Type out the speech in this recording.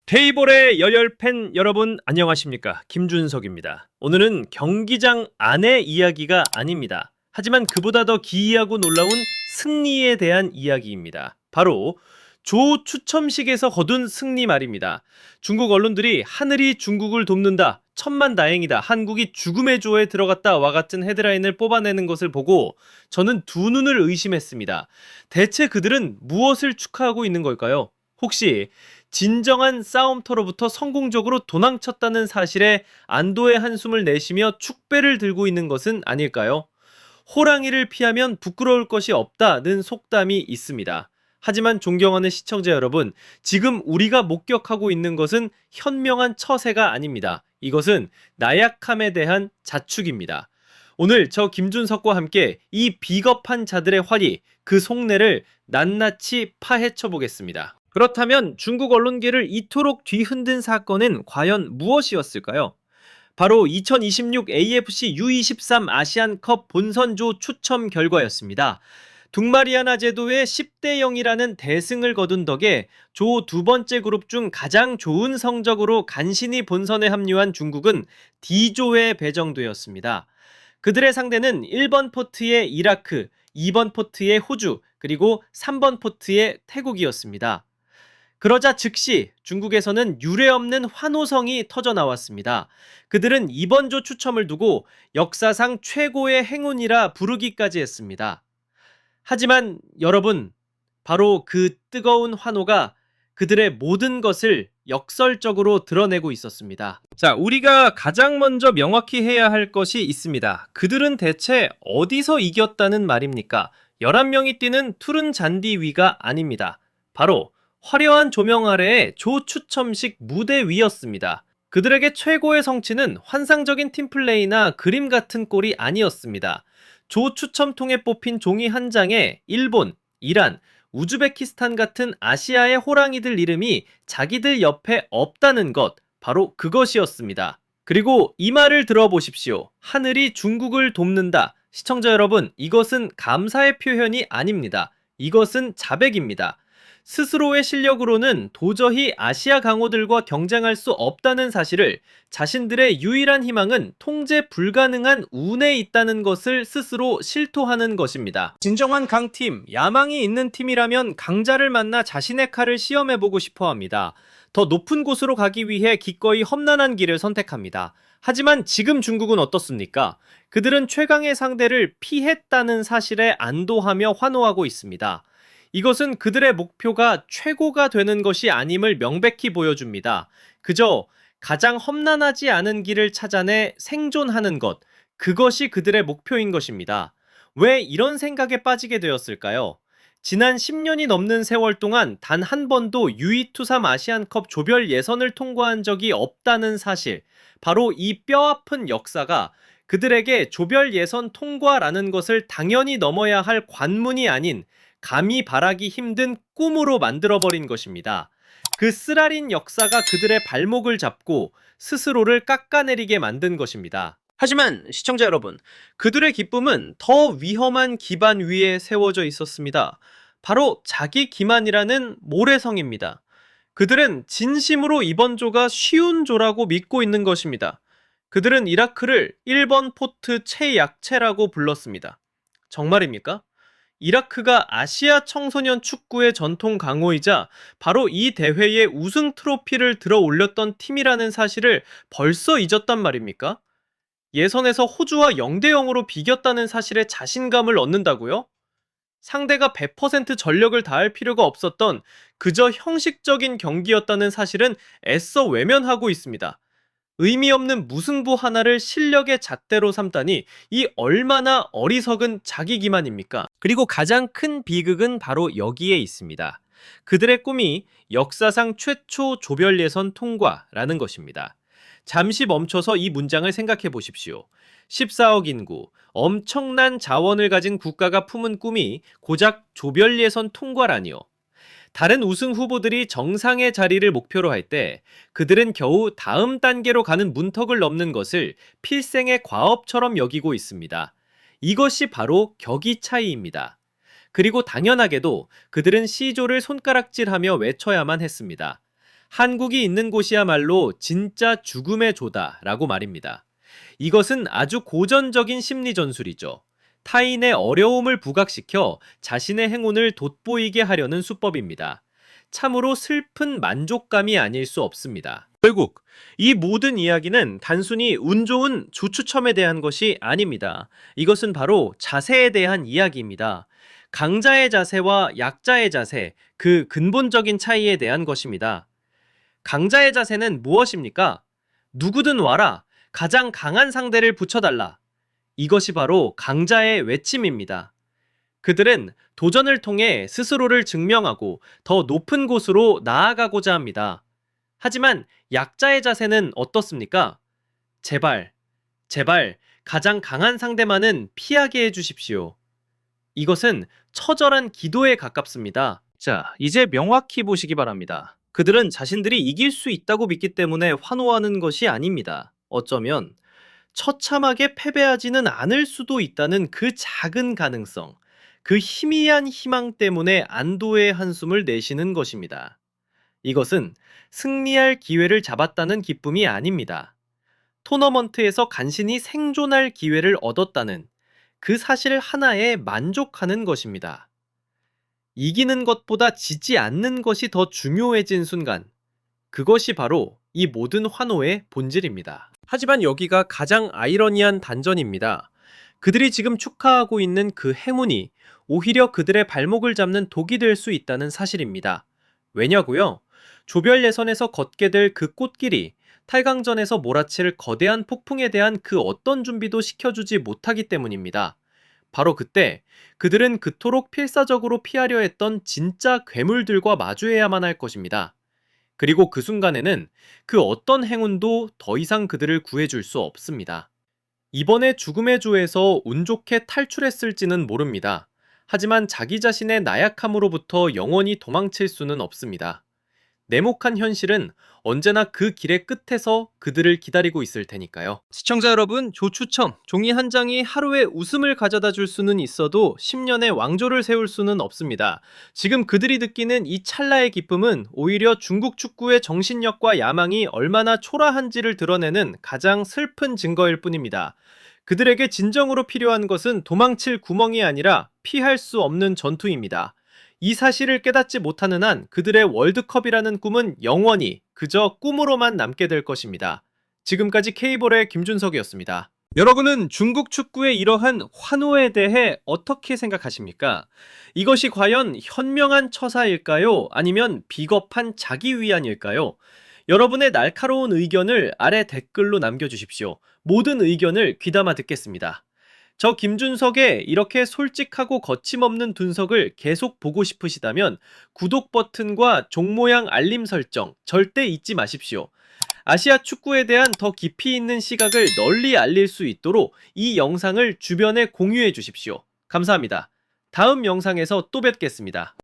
테이블의 열혈팬 여러분 안녕하십니까? 김준석입니다. 오늘은 경기장 안의 이야기가 아닙니다. 하지만 그보다 더 기이하고 놀라운 승리에 대한 이야기입니다. 바로 조 추첨식에서 거둔 승리 말입니다. 중국 언론들이 하늘이 중국을 돕는다, 천만다행이다, 한국이 죽음의 조에 들어갔다와 같은 헤드라인을 뽑아내는 것을 보고 저는 두 눈을 의심했습니다. 대체 그들은 무엇을 축하하고 있는 걸까요? 혹시 진정한 싸움터로부터 성공적으로 도망쳤다는 사실에 안도의 한숨을 내쉬며 축배를 들고 있는 것은 아닐까요? 호랑이를 피하면 부끄러울 것이 없다는 속담이 있습니다. 하지만 존경하는 시청자 여러분, 지금 우리가 목격하고 있는 것은 현명한 처세가 아닙니다. 이것은 나약함에 대한 자축입니다. 오늘 저 김준석과 함께 이 비겁한 자들의 활이, 그 속내를 낱낱이 파헤쳐 보겠습니다. 그렇다면 중국 언론계를 이토록 뒤흔든 사건은 과연 무엇이었을까요? 바로 2026 AFC U23 아시안컵 본선조 추첨 결과였습니다. 둥마리아나 제도의 10대 0이라는 대승을 거둔 덕에 조 두 번째 그룹 중 가장 좋은 성적으로 간신히 본선에 합류한 중국은 D조에 배정되었습니다. 그들의 상대는 1번 포트의 이라크, 2번 포트의 호주, 그리고 3번 포트의 태국이었습니다. 그러자 즉시 중국에서는 유례없는 환호성이 터져 나왔습니다. 그들은 이번 조 추첨을 두고 역사상 최고의 행운이라 부르기까지 했습니다. 하지만 여러분, 바로 그 뜨거운 환호가 그들의 모든 것을 역설적으로 드러내고 있었습니다. 자, 우리가 가장 먼저 명확히 해야 할 것이 있습니다. 그들은 대체 어디서 이겼다는 말입니까? 11명이 뛰는 푸른 잔디 위가 아닙니다. 바로 화려한 조명 아래의 조 추첨식 무대 위였습니다. 그들에게 최고의 성취는 환상적인 팀플레이나 그림 같은 꼴이 아니었습니다. 조 추첨통에 뽑힌 종이 한 장에 일본, 이란, 우즈베키스탄 같은 아시아의 호랑이들 이름이 자기들 옆에 없다는 것, 바로 그것이었습니다. 그리고 이 말을 들어보십시오. 하늘이 중국을 돕는다. 시청자 여러분, 이것은 감사의 표현이 아닙니다. 이것은 자백입니다. 스스로의 실력으로는 도저히 아시아 강호들과 경쟁할 수 없다는 사실을, 자신들의 유일한 희망은 통제 불가능한 운에 있다는 것을 스스로 실토하는 것입니다. 진정한 강팀, 야망이 있는 팀이라면 강자를 만나 자신의 칼을 시험해보고 싶어 합니다. 더 높은 곳으로 가기 위해 기꺼이 험난한 길을 선택합니다. 하지만 지금 중국은 어떻습니까? 그들은 최강의 상대를 피했다는 사실에 안도하며 환호하고 있습니다. 이것은 그들의 목표가 최고가 되는 것이 아님을 명백히 보여줍니다. 그저 가장 험난하지 않은 길을 찾아내 생존하는 것, 그것이 그들의 목표인 것입니다. 왜 이런 생각에 빠지게 되었을까요? 지난 10년이 넘는 세월 동안 단 한 번도 U223 아시안컵 조별 예선을 통과한 적이 없다는 사실, 바로 이 뼈아픈 역사가 그들에게 조별 예선 통과라는 것을 당연히 넘어야 할 관문이 아닌 감히 바라기 힘든 꿈으로 만들어버린 것입니다. 그 쓰라린 역사가 그들의 발목을 잡고 스스로를 깎아내리게 만든 것입니다. 하지만 시청자 여러분, 그들의 기쁨은 더 위험한 기반 위에 세워져 있었습니다. 바로 자기 기만이라는 모래성입니다. 그들은 진심으로 이번 조가 쉬운 조라고 믿고 있는 것입니다. 그들은 이라크를 1번 포트 최약체라고 불렀습니다. 정말입니까? 이라크가 아시아 청소년 축구의 전통 강호이자 바로 이 대회에 우승 트로피를 들어 올렸던 팀이라는 사실을 벌써 잊었단 말입니까? 예선에서 호주와 0대 0으로 비겼다는 사실에 자신감을 얻는다고요? 상대가 100% 전력을 다할 필요가 없었던 그저 형식적인 경기였다는 사실은 애써 외면하고 있습니다. 의미 없는 무승부 하나를 실력의 잣대로 삼다니 이 얼마나 어리석은 자기 기만입니까? 그리고 가장 큰 비극은 바로 여기에 있습니다. 그들의 꿈이 역사상 최초 조별 예선 통과라는 것입니다. 잠시 멈춰서 이 문장을 생각해 보십시오. 14억 인구, 엄청난 자원을 가진 국가가 품은 꿈이 고작 조별 예선 통과라니요. 다른 우승 후보들이 정상의 자리를 목표로 할 때 그들은 겨우 다음 단계로 가는 문턱을 넘는 것을 필생의 과업처럼 여기고 있습니다. 이것이 바로 격의 차이입니다. 그리고 당연하게도 그들은 C조를 손가락질하며 외쳐야만 했습니다. 한국이 있는 곳이야말로 진짜 죽음의 조다라고 말입니다. 이것은 아주 고전적인 심리 전술이죠. 타인의 어려움을 부각시켜 자신의 행운을 돋보이게 하려는 수법입니다. 참으로 슬픈 만족감이 아닐 수 없습니다. 결국 이 모든 이야기는 단순히 운 좋은 조추첨에 대한 것이 아닙니다. 이것은 바로 자세에 대한 이야기입니다. 강자의 자세와 약자의 자세, 그 근본적인 차이에 대한 것입니다. 강자의 자세는 무엇입니까? 누구든 와라. 가장 강한 상대를 붙여달라. 이것이 바로 강자의 외침입니다. 그들은 도전을 통해 스스로를 증명하고 더 높은 곳으로 나아가고자 합니다. 하지만 약자의 자세는 어떻습니까? 제발, 제발 가장 강한 상대만은 피하게 해주십시오. 이것은 처절한 기도에 가깝습니다. 자, 이제 명확히 보시기 바랍니다. 그들은 자신들이 이길 수 있다고 믿기 때문에 환호하는 것이 아닙니다. 어쩌면 처참하게 패배하지는 않을 수도 있다는 그 작은 가능성, 그 희미한 희망 때문에 안도의 한숨을 내쉬는 것입니다. 이것은 승리할 기회를 잡았다는 기쁨이 아닙니다. 토너먼트에서 간신히 생존할 기회를 얻었다는 그 사실 하나에 만족하는 것입니다. 이기는 것보다 지지 않는 것이 더 중요해진 순간, 그것이 바로 이 모든 환호의 본질입니다. 하지만 여기가 가장 아이러니한 단전입니다. 그들이 지금 축하하고 있는 그 행운이 오히려 그들의 발목을 잡는 독이 될 수 있다는 사실입니다. 왜냐고요? 조별 예선에서 걷게 될 그 꽃길이 8강전에서 몰아칠 거대한 폭풍에 대한 그 어떤 준비도 시켜주지 못하기 때문입니다. 바로 그때 그들은 그토록 필사적으로 피하려 했던 진짜 괴물들과 마주해야만 할 것입니다. 그리고 그 순간에는 그 어떤 행운도 더 이상 그들을 구해줄 수 없습니다. 이번에 죽음의 조에서 운 좋게 탈출했을지는 모릅니다. 하지만 자기 자신의 나약함으로부터 영원히 도망칠 수는 없습니다. 냉혹한 현실은 언제나 그 길의 끝에서 그들을 기다리고 있을 테니까요. 시청자 여러분, 조추첨, 종이 한 장이 하루의 웃음을 가져다 줄 수는 있어도 10년의 왕조를 세울 수는 없습니다. 지금 그들이 느끼는 이 찰나의 기쁨은 오히려 중국 축구의 정신력과 야망이 얼마나 초라한지를 드러내는 가장 슬픈 증거일 뿐입니다. 그들에게 진정으로 필요한 것은 도망칠 구멍이 아니라 피할 수 없는 전투입니다. 이 사실을 깨닫지 못하는 한 그들의 월드컵이라는 꿈은 영원히 그저 꿈으로만 남게 될 것입니다. 지금까지 K볼의 김준석이었습니다. 여러분은 중국 축구의 이러한 환호에 대해 어떻게 생각하십니까? 이것이 과연 현명한 처사일까요? 아니면 비겁한 자기 위안일까요? 여러분의 날카로운 의견을 아래 댓글로 남겨주십시오. 모든 의견을 귀담아 듣겠습니다. 저 김준석의 이렇게 솔직하고 거침없는 분석을 계속 보고 싶으시다면 구독 버튼과 종 모양 알림 설정 절대 잊지 마십시오. 아시아 축구에 대한 더 깊이 있는 시각을 널리 알릴 수 있도록 이 영상을 주변에 공유해 주십시오. 감사합니다. 다음 영상에서 또 뵙겠습니다.